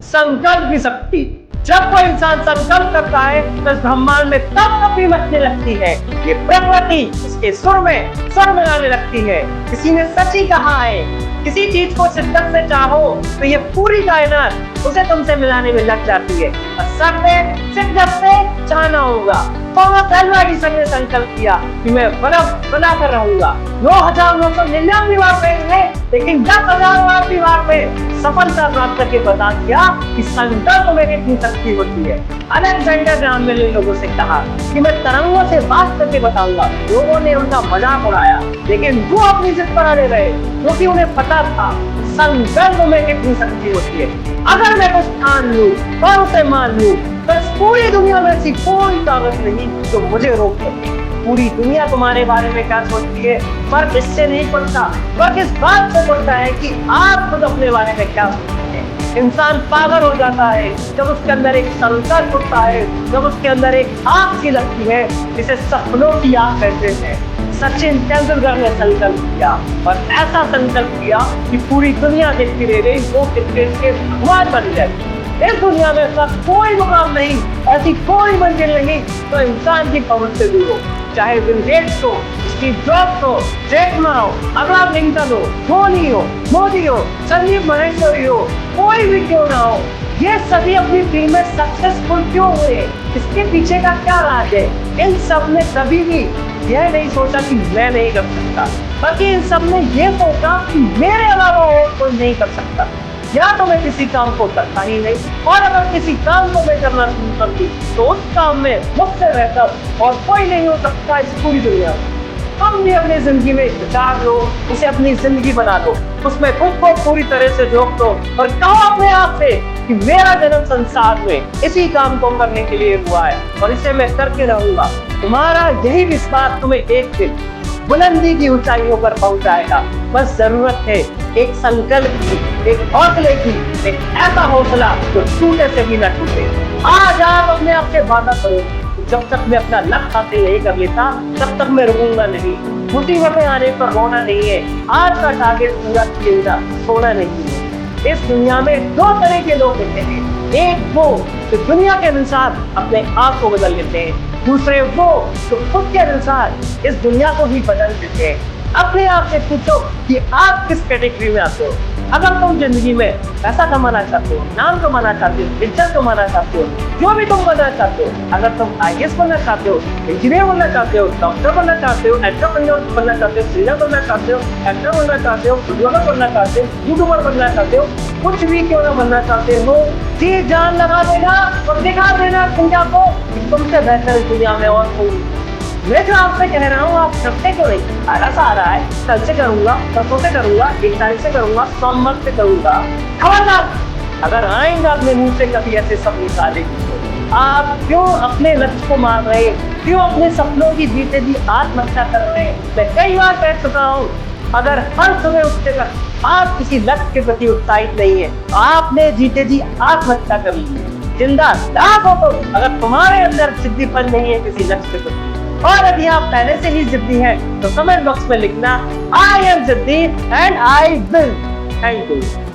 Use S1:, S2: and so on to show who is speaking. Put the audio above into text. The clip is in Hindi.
S1: संकल्प की शक्ति। जब कोई इंसान संकल्प करता है तो इस ब्रह्मांड में तब कभी मचने लगती है। ये प्रकृति उसके सुर में आने लगती है। किसी ने सच ही कहा है, किसी चीज को शिद्दत से चाहो तो ये पूरी कायनात उसे तुमसे मिलाने में लग जाती है। और शिद्दत से चाहना होगा। मोहम्मद अली ने संकल्प किया कि मैं बर्फ बनाकर रहूंगा। 9,999 बार पहले, लेकिन 10,000 बार में सफलता प्राप्त करके बता दिया कि संकल्प में कितनी शक्ति होती है। अलेक्जेंडर ग्राहम बेल ने लोगों से कहा कि मैं तरंगों से बात करके बताऊंगा। लोगों ने उनका मजाक उड़ाया, लेकिन वो अपनी जिद पर अड़े रहे, क्योंकि उन्हें पता था संकल्प में कितनी शक्ति होती है। अगर मैं कुछ ठान लूं और उसे मान लूं तो इस पूरी दुनिया में ऐसी कोई ताकत नहीं जो मुझे रोक सके। पूरी दुनिया तुम्हारे बारे में क्या सोचती है फर्क इससे नहीं पड़ता, फर्क इस बात से पड़ता है कि आप खुद अपने बारे में क्या सोचते हैं। इंसान पागल हो जाता है जब उसके अंदर एक संकल्प उठता है, जब उसके अंदर एक आग सी लगती है जिसे सपनों की आग कहते हैं। सचिन तेंदुलकर ने संकल्प किया और ऐसा संकल्प किया कि पूरी दुनिया देखती रह गई, वो क्रिकेट के भगवान बन गए। इस दुनिया में ऐसा कोई मुकाम नहीं, ऐसी कोई मंजिल नहीं तो इंसान की पहुंच से दूर हो। चाहे बिल गेट्स हो, स्टीव जॉब्स हो, जैक मा हो, अब्राहम लिंकन हो, धोनी हो, मोदी हो, संजीव महेश्वरी हो, कोई भी क्यों ना हो, ये सभी अपनी टीम में सक्सेसफुल क्यों हुए? इसके पीछे का क्या राज है? इन सब ने कभी भी यह नहीं सोचा कि मैं नहीं कर सकता, बल्कि इन सब ने यह सोचा कि मेरे अलावा और कोई नहीं कर सकता। या तो मैं किसी काम को करता ही नहीं, और अगर किसी काम को मैं करना शुरू कर दूं तो उस काम में मुझसे बेहतर और कोई नहीं हो सकता इस पूरी दुनिया में। तुम भी अपनी जिंदगी में विचार लो, उसे अपनी जिंदगी बना दो, उसमें खुद को पूरी तरह से झोंक दो और कहो अपने आप से कि मेरा जन्म संसार में इसी काम को करने के लिए हुआ है और इसे मैं करके रहूंगा। तुम्हारा यही विश्वास तुम्हें एक दिन बुलंदी की ऊंचाइयों पर पहुंचाएगा। बस जरूरत है एक संकल्प की, एक हौसले की, एक ऐसा हौसला जो टूटे से भी न टूटे। आज आप अपने आप से वादा करो, जब तक मैं अपना लक्ष्य हासिल नहीं कर लेता तब तक मैं रुकूंगा नहीं। मुसीबतें आने पर रोना नहीं है, आज का टारगेट पूरा किएगा, सोना नहीं है। इस दुनिया में दो तरह के लोग होते हैं, एक वो जो दुनिया के अनुसार अपने आप को बदल लेते हैं, दूसरे वो जो खुद के अनुसार इस दुनिया को भी बदल देते हैं। अपने आप से पूछो कि आप किस कैटेगरी में आते हो। अगर तुम जिंदगी में पैसा कमाना चाहते हो, नाम कमाना चाहते हो, इज्जत कमाना चाहते हो, जो भी तुम बनना चाहते हो, अगर तुम IAS बनना चाहते हो, इंजीनियर बनना चाहते हो, डॉक्टर बनना चाहते हो, एंटरप्रेन्योर बनना चाहते हो, सिंगर बनना चाहते हो, एक्टर बनना चाहते हो, ब्लॉगर बनना चाहते हो, यूट्यूबर बनना चाहते हो, कुछ भी क्यों ना बनना चाहते हो, जी जान लगा देना और दिखा देना दुनिया को कि तुमसे बेहतर दुनिया में और कोई। मैं जो आपसे कह रहा हूँ आप सबसे क्यों नहीं? ऐसा आ रहा है, कल से करूंगा, परसों से करूंगा, 1 तारीख से करूंगा, सोमवार से करूंगा। खबरदार अगर आएंगे अपने मुंह से कभी ऐसे सब निकालेंगे। आप क्यों अपने लक्ष्य को मार रहे, क्यों अपने सपनों की जीते जी आत्महत्या कर रहे हैं? मैं कई बार कह चुका हूँ, अगर हर सुबह उठते वक्त आप किसी लक्ष्य के प्रति उत्साहित नहीं है, आपने जीते जी आत्महत्या कर ली है। जिंदा लाख हो तो अगर तुम्हारे अंदर जिद्दीपन नहीं है किसी लक्ष्य के प्रति, और यदि आप पहले से ही जिद्दी हैं तो कमेंट बॉक्स में लिखना I am जिद्दी and I will। Thank you.